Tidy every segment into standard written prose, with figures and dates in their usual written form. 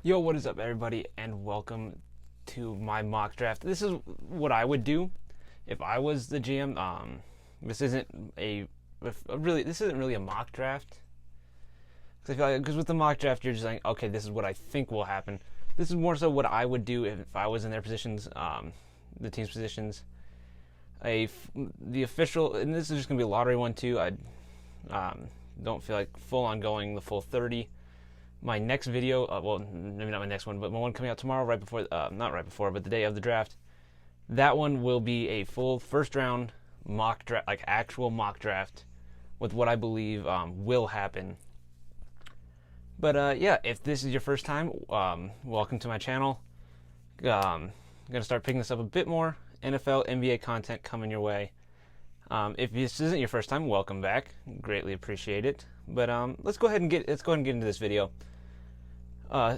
Yo, what is up, everybody, and welcome to my mock draft. This is what I would do if I was the GM. This isn't this isn't really a mock draft because I feel like with the mock draft you're just like, okay, this is what I think will happen. This is more so what I would do if I was in their positions, the team's positions. The official, and this is just gonna be a lottery one too. I don't feel like full on going the full 30. My next video, well, maybe not my next one, but my one coming out tomorrow, not right before, but the day of the draft. That one will be a full first round mock draft, like actual mock draft, with what I believe will happen. But yeah, if this is your first time, welcome to my channel. I'm gonna start picking this up a bit more. NFL, NBA content coming your way. If this isn't your first time, welcome back. Greatly appreciate it. But let's go ahead and get into this video.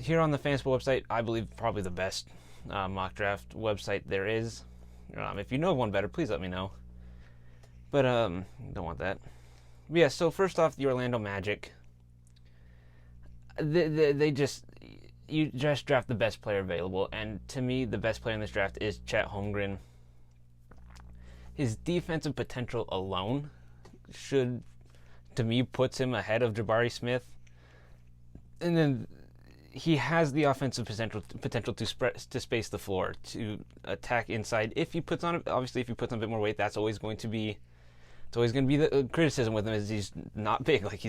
Here on the Fanspo website, I believe probably the best mock draft website there is. If you know one better, please let me know. But don't want that. But yeah. So first off, the Orlando Magic. You just draft the best player available, and to me, the best player in this draft is Chet Holmgren. His defensive potential alone to me, puts him ahead of Jabari Smith. And then he has the offensive potential to space the floor, to attack inside. If he puts on a bit more weight, that's always going to be the criticism with him, is he's not big. Like he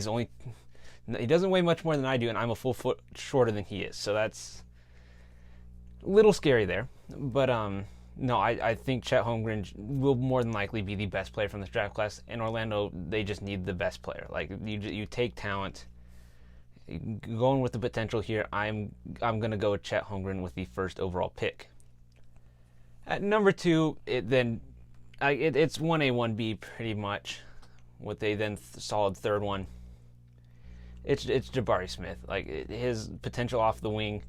doesn't weigh much more than I do, and I'm a full foot shorter than he is. So that's a little scary there. But no, I think Chet Holmgren will more than likely be the best player from this draft class. In Orlando, they just need the best player. Like you take talent. Going with the potential here, I'm gonna go with Chet Holmgren with the first overall pick. At number 2, it's 1A, 1B pretty much. With a then solid third one. It's Jabari Smith. Like his potential off the wing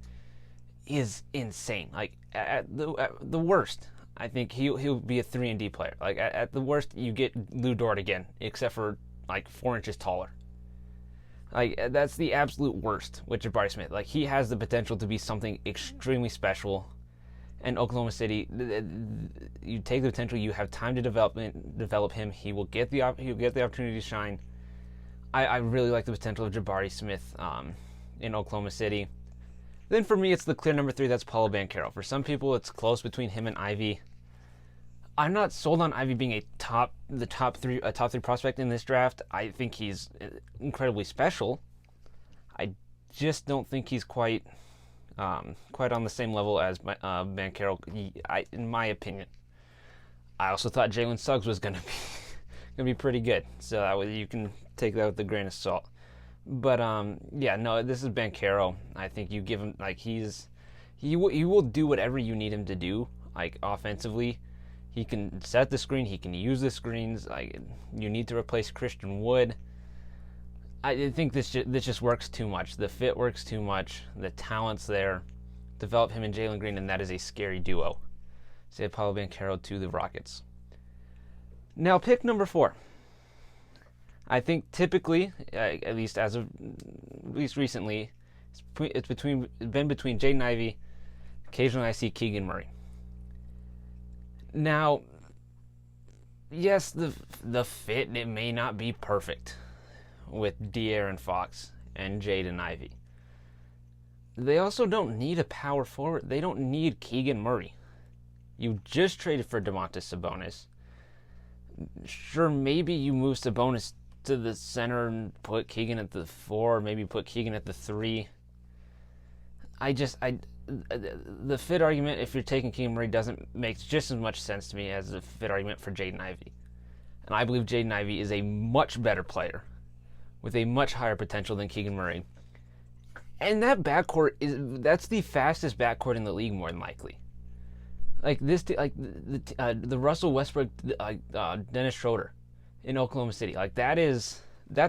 is insane. Like at the worst, I think he'll be a 3-and-D player. Like at the worst, you get Lou Dort again, except for like 4 inches taller. Like that's the absolute worst with Jabari Smith. Like he has the potential to be something extremely special. And Oklahoma City, you take the potential, you have time to develop him. He'll get the opportunity to shine. I really like the potential of Jabari Smith in Oklahoma City. Then for me, it's the clear number 3. That's Paolo Banchero. For some people, it's close between him and Ivy. I'm not sold on Ivy being a top 3 prospect in this draft. I think he's incredibly special. I just don't think he's quite on the same level as Banchero. In my opinion, I also thought Jalen Suggs was gonna be pretty good. So you can take that with a grain of salt. But yeah, no, this is Banchero. I think you give him he will do whatever you need him to do. Like offensively, he can set the screen. He can use the screens. Like you need to replace Christian Wood. I think this just works too much. The fit works too much. The talent's there. Develop him and Jalen Green, and that is a scary duo. Say Paolo Banchero to the Rockets. Now pick number 4. I think typically, at least recently, it's been between Jaden Ivey. Occasionally, I see Keegan Murray. Now, yes, the fit, it may not be perfect with De'Aaron Fox and Jaden Ivey. They also don't need a power forward. They don't need Keegan Murray. You just traded for Domantas Sabonis. Sure, maybe you move Sabonis to the center and put Keegan at the 4, maybe put Keegan at the 3. The fit argument, if you're taking Keegan Murray, doesn't make just as much sense to me as the fit argument for Jaden Ivey. And I believe Jaden Ivey is a much better player with a much higher potential than Keegan Murray. And that that's the fastest backcourt in the league, more than likely. Like this, the Russell Westbrook, Dennis Schroeder in Oklahoma City. Like that's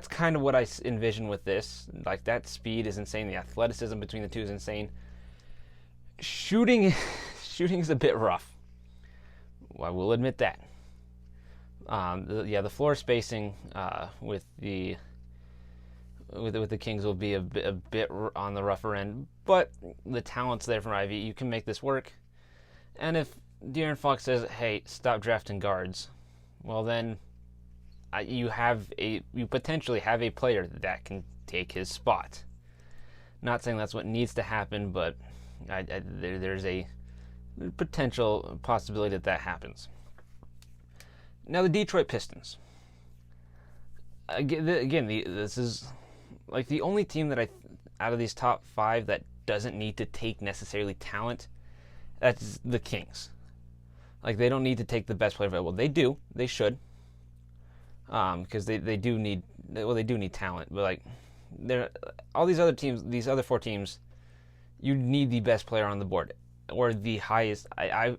kind of what I envision with this. Like that speed is insane. The athleticism between the two is insane. Shooting is a bit rough. I will admit that. The floor spacing with the with the Kings will be a bit on the rougher end, but the talent's there from Ivy. You can make this work. And if De'Aaron Fox says, "Hey, stop drafting guards," well then you potentially have a player that can take his spot. Not saying that's what needs to happen, but there's a potential possibility that happens. Now the Detroit Pistons. Again, this is like the only team that out of these top 5 that doesn't need to take necessarily talent. That's the Kings. Like, they don't need to take the best player available. They do. They should. Because they do need talent. But like, all these other teams, these other 4 teams, you need the best player on the board, or the highest. I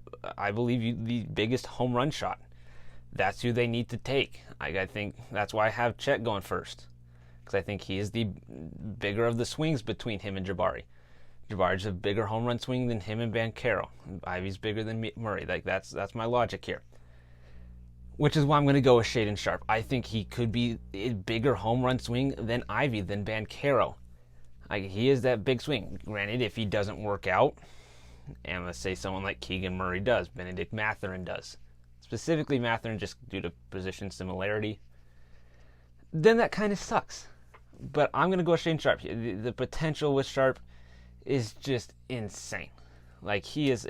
believe the biggest home run shot. That's who they need to take. I think that's why I have Chet going first, because I think he is the bigger of the swings between him and Jabari. Jabari's a bigger home run swing than him and Banchero. Ivy's bigger than Murray. Like, that's my logic here. Which is why I'm going to go with Shaedon Sharpe. I think he could be a bigger home run swing than Ivy, than Banchero. He is that big swing. Granted, if he doesn't work out, and let's say someone like Keegan Murray does, Benedict Mathurin does, specifically Mathurin just due to position similarity, then that kind of sucks. But I'm going to go with Shaedon Sharpe. The potential with Sharpe is just insane. Like, he is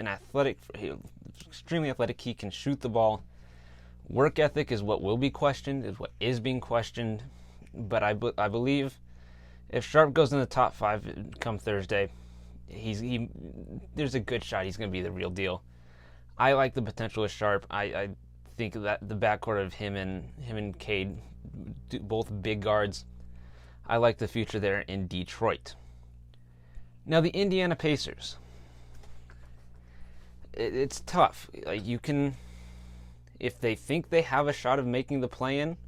extremely athletic. He can shoot the ball. Work ethic is what will be questioned, is what is being questioned. But I believe if Sharpe goes in the top 5 come Thursday, there's a good shot he's going to be the real deal. I like the potential of Sharpe. I think that the backcourt of him and Cade, both big guards, I like the future there in Detroit. Now the Indiana Pacers. It's tough. Like, you can, if they think they have a shot of making the play-in,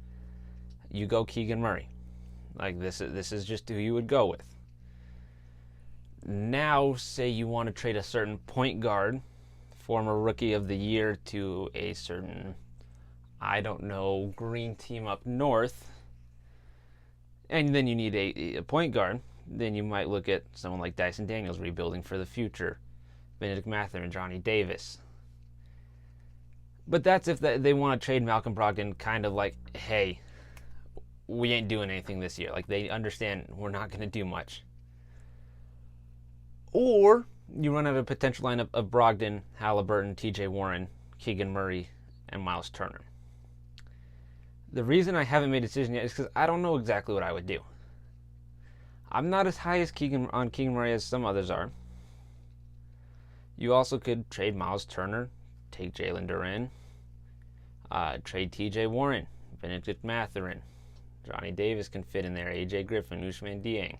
you go Keegan Murray. Like, this is just who you would go with. Now, say you want to trade a certain point guard, former rookie of the year, to a certain, I don't know, green team up north, and then you need a point guard, then you might look at someone like Dyson Daniels rebuilding for the future, Benedict Mathurin, Johnny Davis. But that's if they want to trade Malcolm Brogdon, kind of like, hey, we ain't doing anything this year. Like, they understand we're not going to do much. Or you run out of a potential lineup of Brogdon, Halliburton, TJ Warren, Keegan Murray, and Miles Turner. The reason I haven't made a decision yet is because I don't know exactly what I would do. I'm not as high as Keegan Murray as some others are. You also could trade Miles Turner, take Jalen Duren, trade TJ Warren, Benedict Mathurin, Johnny Davis can fit in there, AJ Griffin, Ousmane Dieng.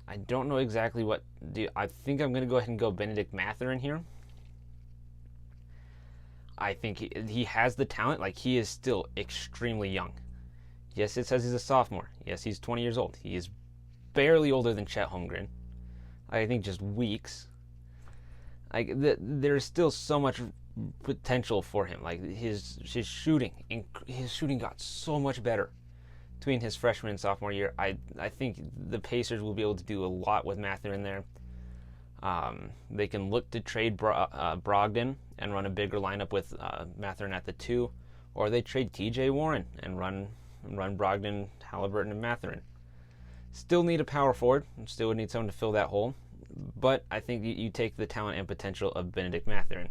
I don't know exactly what do. I think I'm going to go ahead and go Benedict Mathurin here. I think he has the talent. Like, he is still extremely young. Yes, it says he's a sophomore. Yes, he's 20 years old. He is barely older than Chet Holmgren. I think just weeks. Like, there's still so much potential for him. Like, his shooting got so much better between his freshman and sophomore year. I think the Pacers will be able to do a lot with Mathurin there. They can look to trade Brogdon and run a bigger lineup with Mathurin at the 2, or they trade TJ Warren and run Brogdon, Halliburton, and Mathurin. Still need a power forward, and still would need someone to fill that hole, but I think you take the talent and potential of Benedict Mathurin.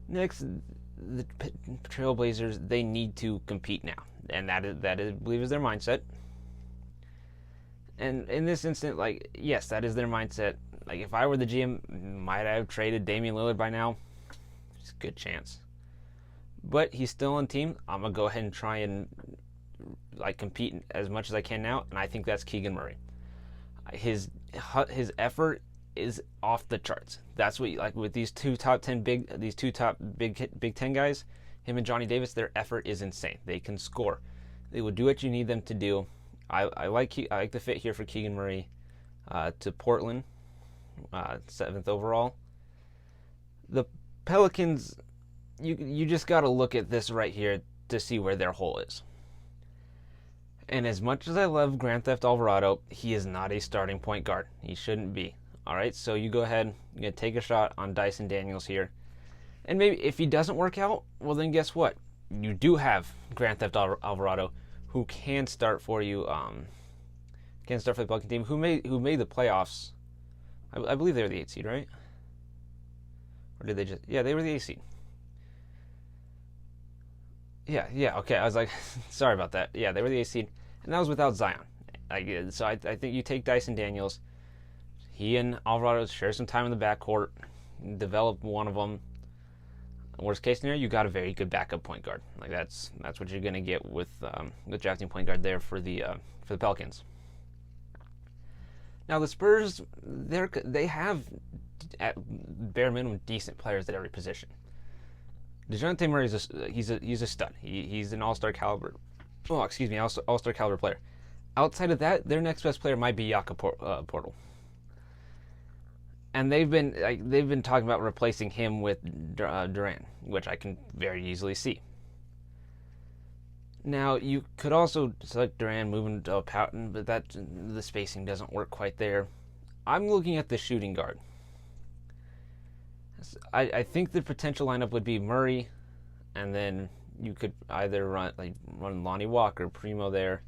Next, the Trailblazers, they need to compete now, and that I believe is their mindset. And in this instant, like, yes, that is their mindset. Like, if I were the GM, might I have traded Damian Lillard by now? It's a good chance. But he's still on team. I'm going to go ahead and try and compete as much as I can now, and I think that's Keegan Murray. His effort is off the charts. That's what, like, with these two top Big Ten guys, him and Johnny Davis, their effort is insane. They can score. They will do what you need them to do. I like the fit here for Keegan Murray to Portland, 7th overall. The Pelicans, you just got to look at this right here to see where their hole is. And as much as I love Grand Theft Alvarado, he is not a starting point guard. He shouldn't be. All right, so you go ahead, you're gonna take a shot on Dyson Daniels here, and maybe if he doesn't work out, well then guess what? You do have Grand Theft Alvarado, who can start for you. Can start for the Pelican team, who made the playoffs. I believe they were the 8th seed, right? Or did they just? Yeah, they were the 8th seed. Yeah. Okay, I was like, sorry about that. Yeah, they were the 8th seed, and that was without Zion. So I think you take Dyson Daniels. He and Alvarado share some time in the backcourt, develop one of them. Worst case scenario, you got a very good backup point guard. Like that's what you're gonna get with drafting point guard there for the Pelicans. Now the Spurs, they have at bare minimum decent players at every position. DeJounte Murray he's a stud. He's an all-star caliber. Oh, excuse me, all-star caliber player. Outside of that, their next best player might be Jakob Portal. And they've been talking about replacing him with Durant, which I can very easily see. Now you could also select Durant, move him to Poughton, but the spacing doesn't work quite there. I'm looking at the shooting guard. I think the potential lineup would be Murray, and then you could either run Lonnie Walker, Primo there.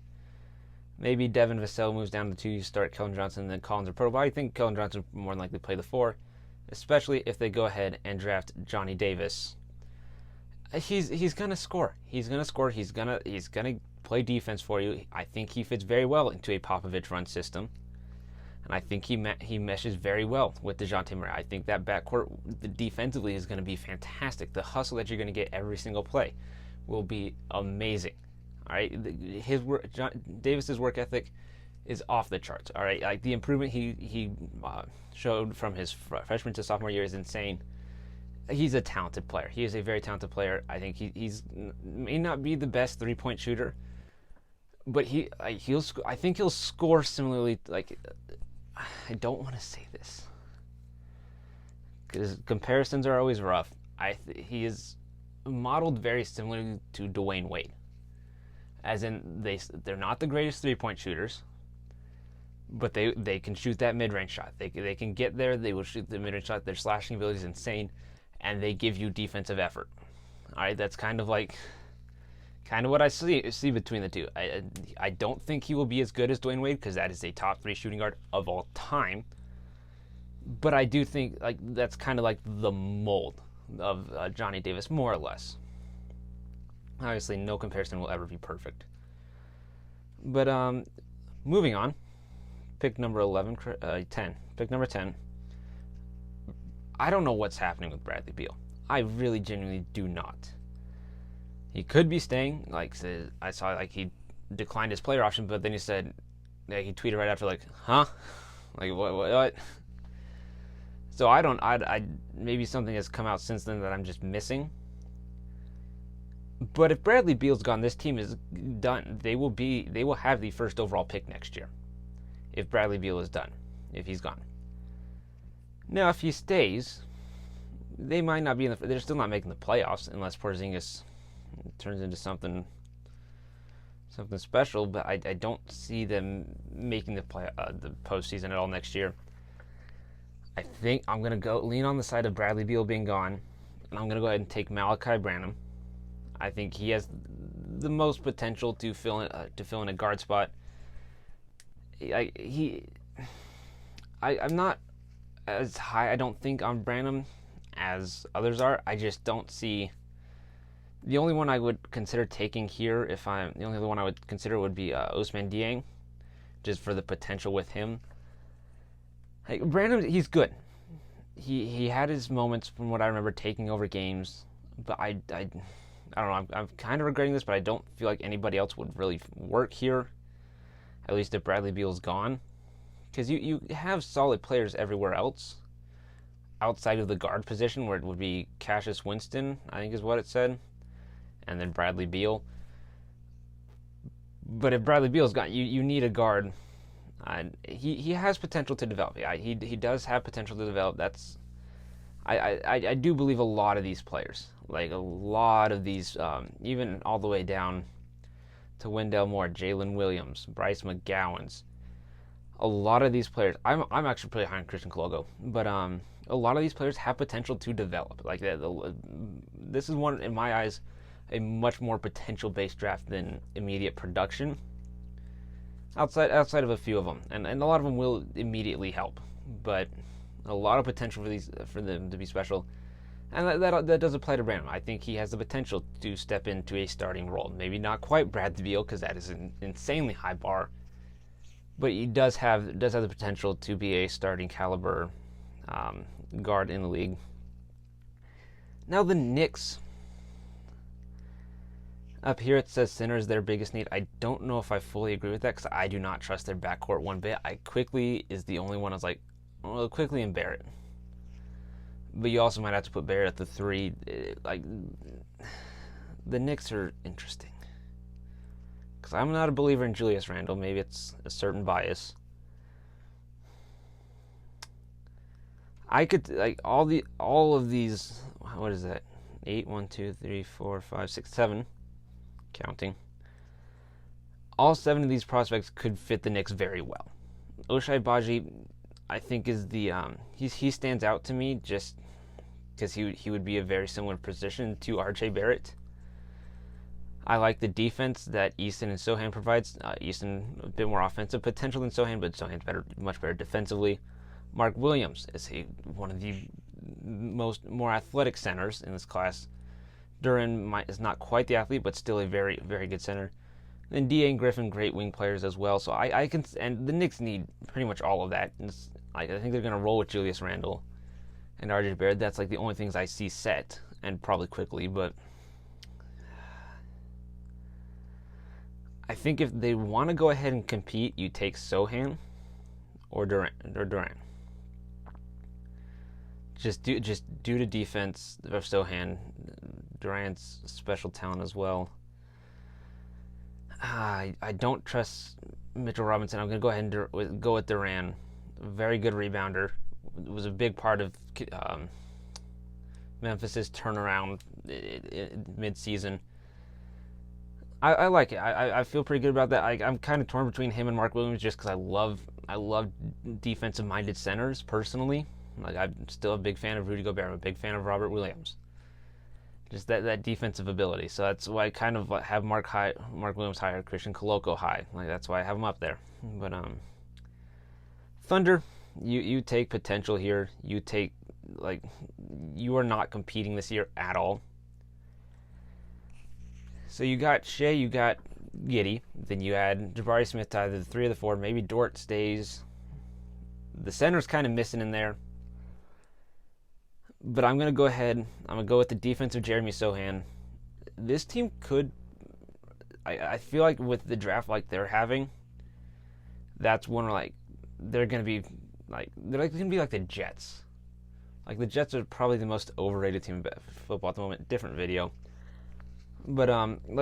Maybe Devin Vassell moves down to 2. You start Keldon Johnson, and then Collins or Portal. But I think Keldon Johnson would more than likely play the 4, especially if they go ahead and draft Johnny Davis. He's gonna score. He's gonna score. He's gonna play defense for you. I think he fits very well into a Popovich run system, and I think he meshes very well with DeJounte Murray. I think that backcourt defensively is going to be fantastic. The hustle that you're going to get every single play will be amazing. All right, Davis's work ethic is off the charts. All right, like the improvement he showed from his freshman to sophomore year is insane. He's a talented player. He is a very talented player. I think he's may not be the best 3-point shooter, but I think he'll score similarly. Like, I don't want to say this because comparisons are always rough. He is modeled very similarly to Dwayne Wade, as in they're not the greatest 3-point shooters, but they can shoot that mid-range shot. They can get there. They will shoot the mid-range shot. Their slashing ability is insane, and they give you defensive effort. All right, that's kind of what I see between the two. I don't think he will be as good as Dwayne Wade because that is a top 3 shooting guard of all time. But I do think that's kind of like the mold of Johnny Davis, more or less. Obviously, no comparison will ever be perfect. But moving on, pick number 10. Pick number 10. I don't know what's happening with Bradley Beal. I really genuinely do not. He could be staying. I saw he declined his player option, but then he said, he tweeted right after huh? What? So I maybe something has come out since then that I'm just missing. But if Bradley Beal's gone, this team is done. They will have the first overall pick next year. If Bradley Beal is done, if he's gone. Now, if he stays, they might not be they're still not making the playoffs unless Porzingis turns into something special, but I don't see them making the postseason at all next year. I think I'm gonna lean on the side of Bradley Beal being gone, and I'm gonna go ahead and take Malachi Branham. I think he has the most potential to fill in a guard spot. I'm not as high, I don't think, on Branham as others are. I just don't see. The only one I would consider taking here, the only other one I would consider would be Ousmane Dieng, just for the potential with him. Branham, he's good. He had his moments from what I remember taking over games, but I don't know. I'm kind of regretting this, but I don't feel like anybody else would really work here. At least if Bradley Beal's gone, because you have solid players everywhere else, outside of the guard position, where it would be Cassius Winston, I think is what it said, and then Bradley Beal. But if Bradley Beal's gone, you need a guard. He has potential to develop. He does have potential to develop. I do believe a lot of these players, like a lot of these, even all the way down to Wendell Moore, Jalen Williams, Bryce McGowan's. A lot of these players, I'm actually pretty high on Christian Coloco, but a lot of these players have potential to develop. Like this is one, in my eyes, a much more potential-based draft than immediate production. Outside of a few of them, and a lot of them will immediately help, but a lot of potential for them to be special, and that does apply to Branham. I think he has the potential to step into a starting role. Maybe not quite Brad Beal, because that is an insanely high bar, but he does have the potential to be a starting caliber guard in the league. Now the Knicks. Up here it says center is their biggest need. I don't know if I fully agree with that because I do not trust their backcourt one bit. Quickly is the only one I was like, well, Quickly and Barrett. But you also might have to put Barrett at the 3. Like, the Knicks are interesting. Because I'm not a believer in Julius Randle. Maybe it's a certain bias. I could, like, all of these, what is that? 8, 1, 2, 3, 4, 5, 6, 7. Counting. All 7 of these prospects could fit the Knicks very well. Ochai Agbaji, I think, is the he stands out to me just because he would be a very similar position to R.J. Barrett. I like the defense that Easton and Sohan provides. Easton a bit more offensive potential than Sohan, but Sohan's much better defensively. Mark Williams is one of the more athletic centers in this class. Duran is not quite the athlete, but still a very, very good center. Then D.A. and Griffin, great wing players as well. So I can, and the Knicks need pretty much all of that. I think they're going to roll with Julius Randle and R.J. Barrett. That's like the only things I see set, and probably quickly. But I think if they want to go ahead and compete, you take Sohan or Durant. Just due to defense of Sohan, Durant's special talent as well. I don't trust Mitchell Robinson. I'm going to go ahead and go with Durant. Very good rebounder. Was a big part of Memphis' turnaround mid-season. I like it. I feel pretty good about that. I'm kind of torn between him and Mark Williams just because I love defensive-minded centers personally. Like, I'm still a big fan of Rudy Gobert. I'm a big fan of Robert Williams. Just that defensive ability. So that's why I kind of have Mark Williams higher, Christian Coloco high. Like, that's why I have him up there. But Thunder, you take potential here. You take, like, you are not competing this year at all. So you got Shea, you got Giddey. Then you add Jabari Smith to either the 3 or the 4. Maybe Dort stays. The center's kind of missing in there. But I'm going to go ahead. I'm going to go with the defense of Jeremy Sohan. This team could... I feel like with the draft like they're having, that's when they're going to be going to be like the Jets. Like, the Jets are probably the most overrated team in football at the moment. Different video. But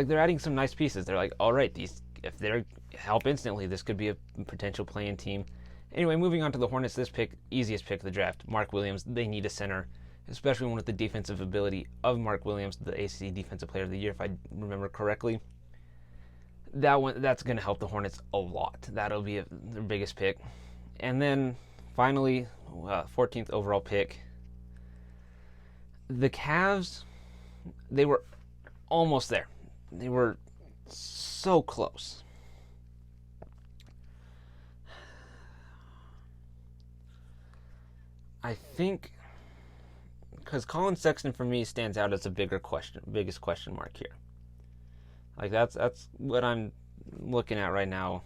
they're adding some nice pieces. They're like, all right, if they help instantly, this could be a potential play-in team. Anyway, moving on to the Hornets. This pick, easiest pick of the draft, Mark Williams. They need a center, especially one with the defensive ability of Mark Williams, the ACC Defensive Player of the Year, if I remember correctly. That's going to help the Hornets a lot. That'll be their biggest pick. And then finally, 14th overall pick. The Cavs, they were almost there. They were so close. I think because Colin Sexton for me stands out as the biggest question mark here. Like, that's what I'm looking at right now.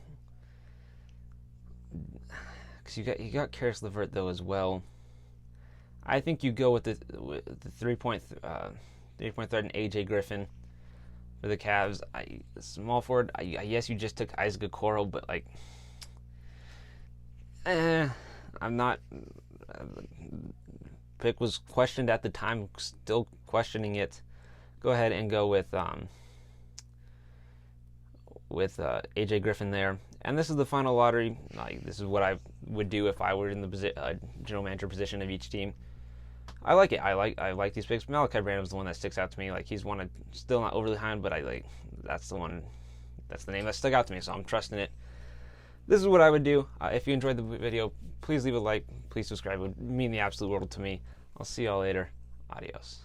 Because you got Karis LeVert though as well. I think you go with the 3-point threat and AJ Griffin for the Cavs. Small forward. Yes, you just took Isaac Okoro, but I'm not. Pick was questioned at the time. Still questioning it. Go ahead and go with AJ Griffin there. And this is the final lottery. This is what I would do if I were in the general manager position of each team. I like it. I like these picks. Malachi Branham's the one that sticks out to me. He's one still not overly high, but that's the one That's the name that stuck out to me, so I'm trusting it. This is what I would do. If you enjoyed the video, please leave a like. Please subscribe. It would mean the absolute world to me. I'll see y'all later. Adios.